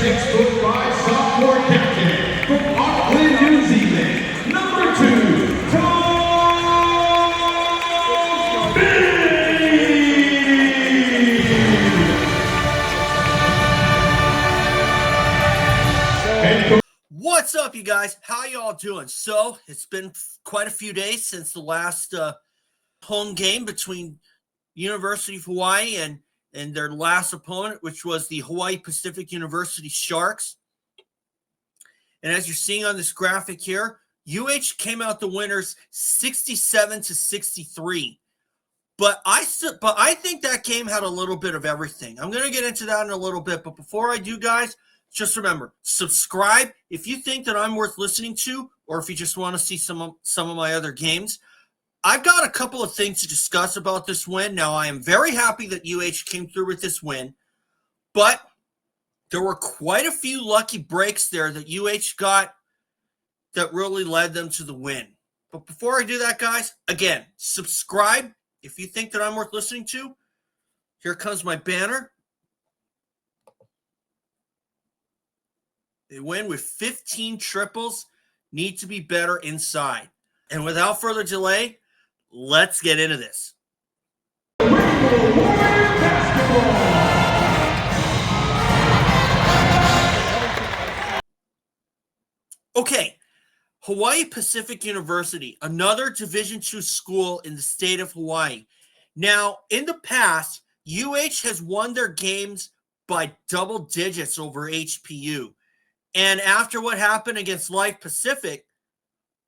6'5" sophomore captain from Auckland, New Zealand, number 2, Kody. What's up, you guys? How y'all doing? So it's been quite a few days since the last home game between University of Hawaii and their last opponent, which was the Hawaiʻi Pacific University Sharks. And as you're seeing on this graphic here, UH came out the winners 67-63. But I think that game had a little bit of everything. I'm going to get into that in a little bit. But before I do, guys, just remember, subscribe if you think that I'm worth listening to, or if you just want to see some of my other games. I've got a couple of things to discuss about this win. Now, I am very happy that UH came through with this win, but there were quite a few lucky breaks there that UH got that really led them to the win. But before I do that, guys, again, subscribe if you think that I'm worth listening to. Here comes my banner. They win with 15 triples, need to be better inside. And without further delay, let's get into this. Okay, Hawaiʻi Pacific University, another Division II school in the state of Hawaii. Now, in the past, UH has won their games by double digits over HPU. And after what happened against Life Pacific,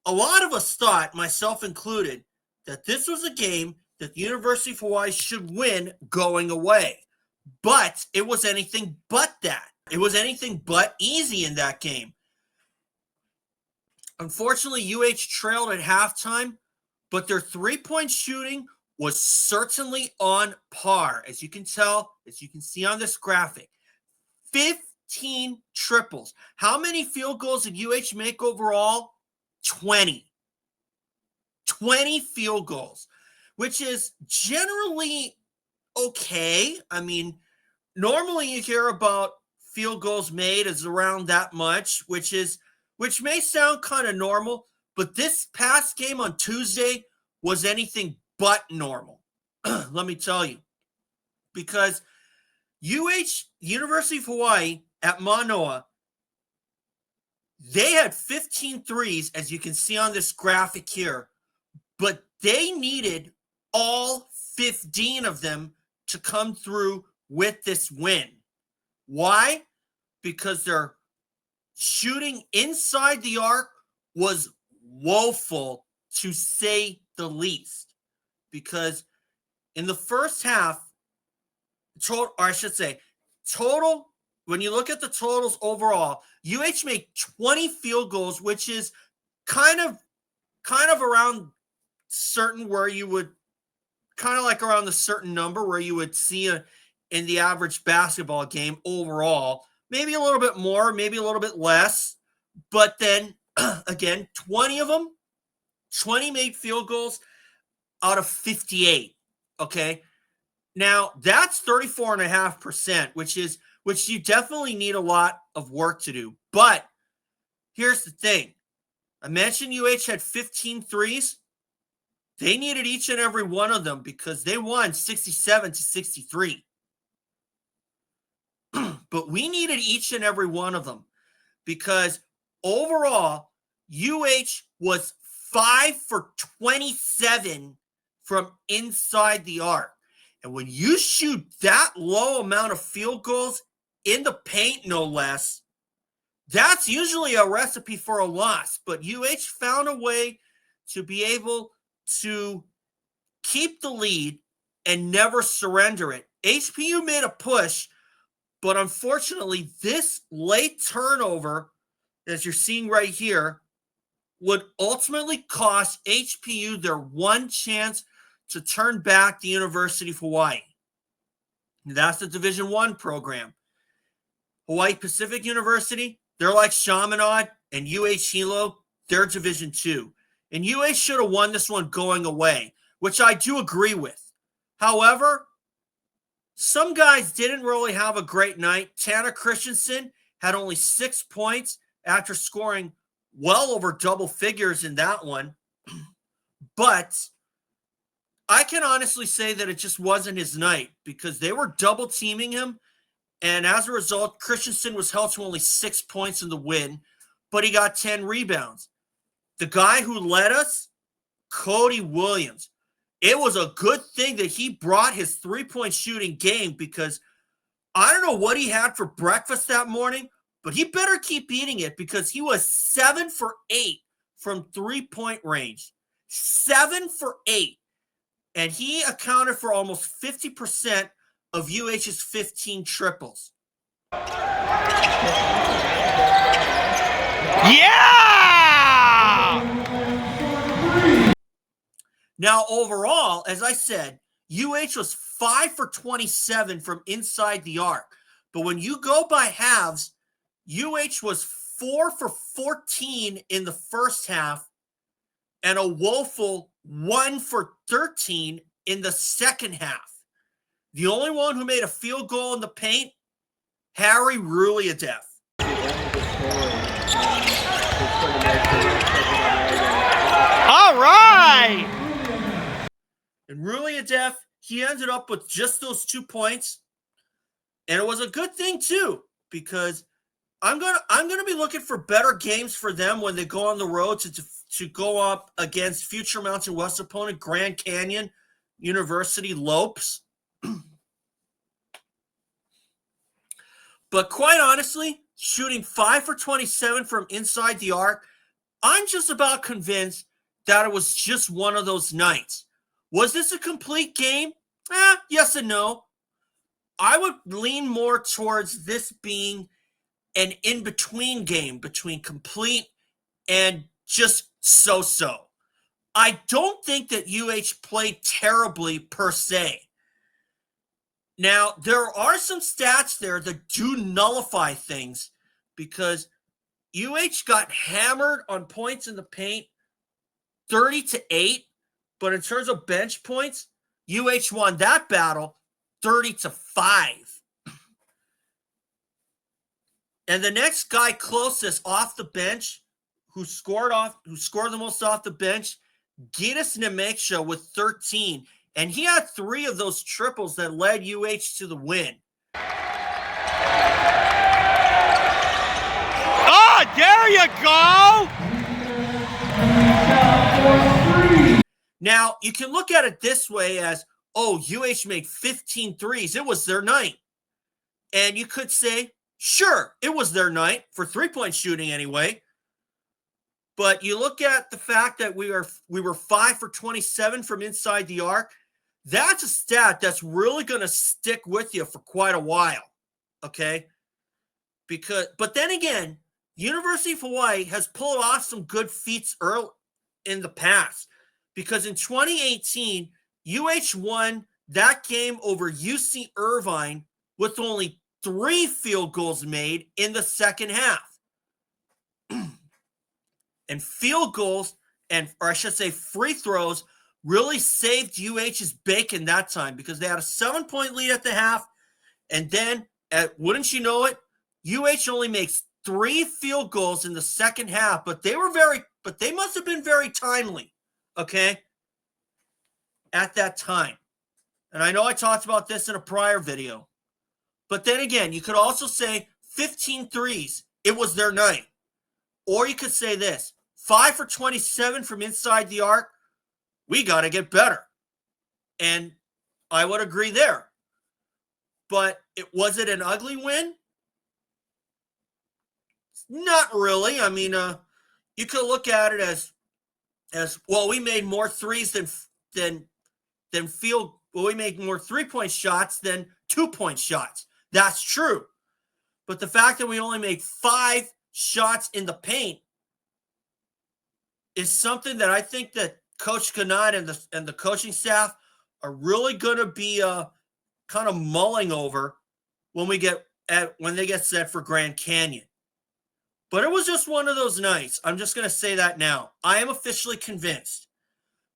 a lot of us thought, myself included, that this was a game that the University of Hawaii should win going away. But it was anything but that. It was anything but easy in that game. Unfortunately, UH trailed at halftime, but their three-point shooting was certainly on par. As you can tell, as you can see on this graphic, 15 triples. How many field goals did UH make overall? 20. 20 field goals, which is generally okay. I mean, normally you hear about field goals made as around that much, which may sound kind of normal, but this past game on Tuesday was anything but normal. Let me tell you, because University of Hawaii at Manoa, they had 15 threes, as you can see on this graphic here, but they needed all 15 of them to come through with this win. Why? Because their shooting inside the arc was woeful, to say the least. Because in the first half, total, when you look at the totals overall, UH made 20 field goals, which is kind of around certain where you would kind of like around the certain number where you would see in the average basketball game overall. Maybe a little bit more, maybe a little bit less. But then, again, 20 of them, 20 made field goals out of 58. Okay? Now, that's 34.5%, which you definitely need a lot of work to do. But here's the thing. I mentioned UH had 15 threes. They needed each and every one of them because they won 67-63. But we needed each and every one of them because overall, UH was 5 for 27 from inside the arc. And when you shoot that low amount of field goals in the paint, no less, that's usually a recipe for a loss. But UH found a way to be able to keep the lead and never surrender it. HPU made a push, but unfortunately, this late turnover, as you're seeing right here, would ultimately cost HPU their one chance to turn back the University of Hawaii. That's the Division I program. Hawaiʻi Pacific University, they're like Chaminade and UH Hilo, they're Division II. And UH should have won this one going away, which I do agree with. However, some guys didn't really have a great night. Tanner Christensen, had only 6 points after scoring well over double figures in that one. But I can honestly say that it just wasn't his night because they were double teaming him. And as a result, Christensen was held to only 6 points in the win, but he got 10 rebounds. The guy who led us, Kody Williams. It was a good thing that he brought his three-point shooting game because I don't know what he had for breakfast that morning, but he better keep eating it because he was 7 for 8 from three-point range. 7 for 8. And he accounted for almost 50% of UH's 15 triples. Yeah! Now, overall, as I said, UH was 5 for 27 from inside the arc. But when you go by halves, UH was 4 for 14 in the first half and a woeful 1 for 13 in the second half. The only one who made a field goal in the paint, Harry Ruliadev. All right! And Ruliadev, he ended up with just those 2 points. And it was a good thing, too, because I'm gonna be looking for better games for them when they go on the road to go up against future Mountain West opponent Grand Canyon University Lopes. But quite honestly, shooting 5 for 27 from inside the arc, I'm just about convinced that it was just one of those nights. Was this a complete game? Yes and no. I would lean more towards this being an in-between game between complete and just so-so. I don't think that UH played terribly per se. Now, there are some stats there that do nullify things because UH got hammered on points in the paint 30-8, but in terms of bench points, UH won that battle 30-5. And the next guy closest off the bench, who scored the most off the bench, Gytis Nemeikša with 13. And he had 3 of those triples that led UH to the win. Oh, there you go! Now, you can look at it this way as, oh, UH made 15 threes. It was their night. And you could say, sure, it was their night for three-point shooting anyway. But you look at the fact that we were 5 for 27 from inside the arc. That's a stat that's really going to stick with you for quite a while, okay? But then again, University of Hawaii has pulled off some good feats early in the past because in 2018, UH won that game over UC Irvine with only 3 field goals made in the second half. And field goals, or I should say free throws, really saved UH's bacon that time because they had a 7-point lead at the half. And then, wouldn't you know it, UH only makes 3 field goals in the second half, but they must have been very timely, okay, at that time. And I know I talked about this in a prior video. But then again, you could also say 15 threes. It was their night. Or you could say this, 5 for 27 from inside the arc. We got to get better. And I would agree there. But was it an ugly win? Not really. I mean, you could look at it as well, we made more threes than field. Well, we made more 3-point shots than 2-point shots. That's true. But the fact that we only made 5 shots in the paint is something that I think that Coach Kanad and the coaching staff are really going to be kind of mulling over when they get set for Grand Canyon. But it was just one of those nights. I'm just going to say that now. I am officially convinced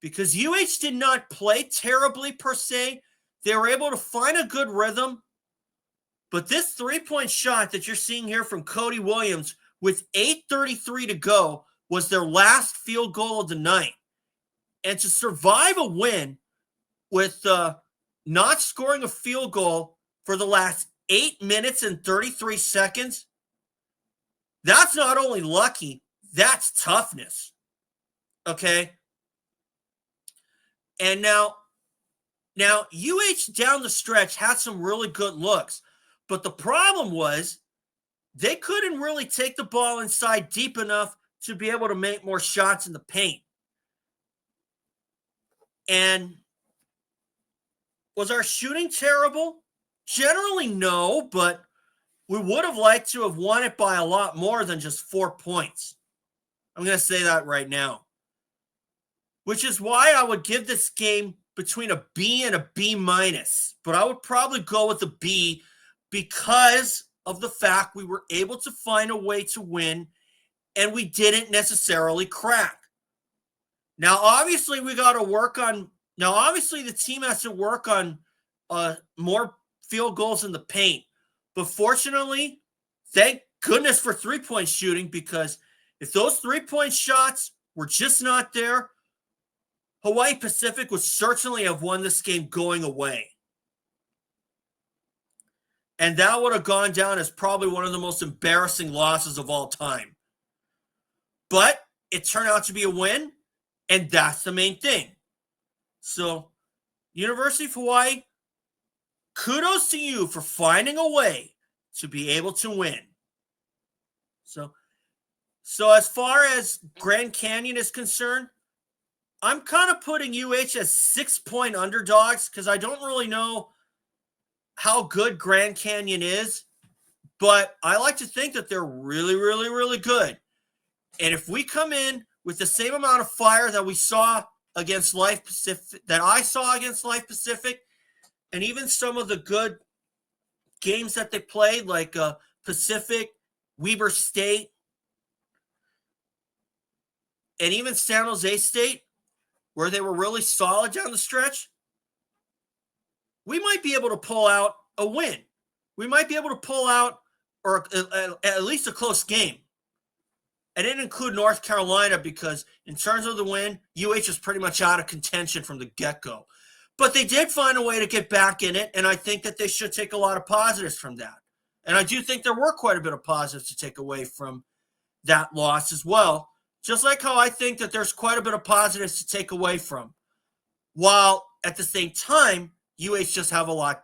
because UH did not play terribly per se. They were able to find a good rhythm. But this three-point shot that you're seeing here from Kody Williams with 8:33 to go was their last field goal of the night. And to survive a win with not scoring a field goal for the last 8 minutes and 33 seconds, that's not only lucky, that's toughness. Okay? And now UH down the stretch had some really good looks, but the problem was they couldn't really take the ball inside deep enough to be able to make more shots in the paint. And was our shooting terrible? Generally, no, but we would have liked to have won it by a lot more than just 4 points. I'm going to say that right now. Which is why I would give this game between a B and a B minus. But I would probably go with a B because of the fact we were able to find a way to win and we didn't necessarily crack. Now, obviously, we got to work on... Now, obviously, the team has to work on more field goals in the paint. But fortunately, thank goodness for three-point shooting, because if those three-point shots were just not there, Hawaiʻi Pacific would certainly have won this game going away. And that would have gone down as probably one of the most embarrassing losses of all time. But it turned out to be a win, and that's the main thing. So, University of Hawaii, kudos to you for finding a way to be able to win. So as far as Grand Canyon is concerned, I'm kind of putting UH as 6-point underdogs because I don't really know how good Grand Canyon is, but I like to think that they're really, really, really good. And if we come in with the same amount of fire that we saw against Life Pacific, that I saw against Life Pacific, and even some of the good games that they played, like Pacific, Weber State, and even San Jose State, where they were really solid down the stretch, we might be able to pull out a win. We might be able to pull out or at least a close game. I didn't include North Carolina because in terms of the win, UH was pretty much out of contention from the get-go. But they did find a way to get back in it, and I think that they should take a lot of positives from that. And I do think there were quite a bit of positives to take away from that loss as well, just like how I think that there's quite a bit of positives to take away from. While at the same time, UH just have a lot,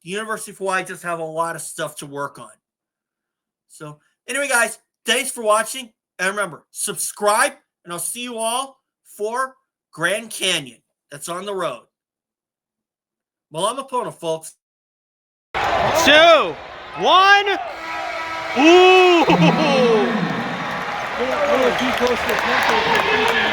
the University of Hawaii just have a lot of stuff to work on. So anyway, guys, thanks for watching. And remember, subscribe, and I'll see you all for Grand Canyon. That's on the road. Malama Pono, folks. 2, 1. Ooh! Little deep post attempt.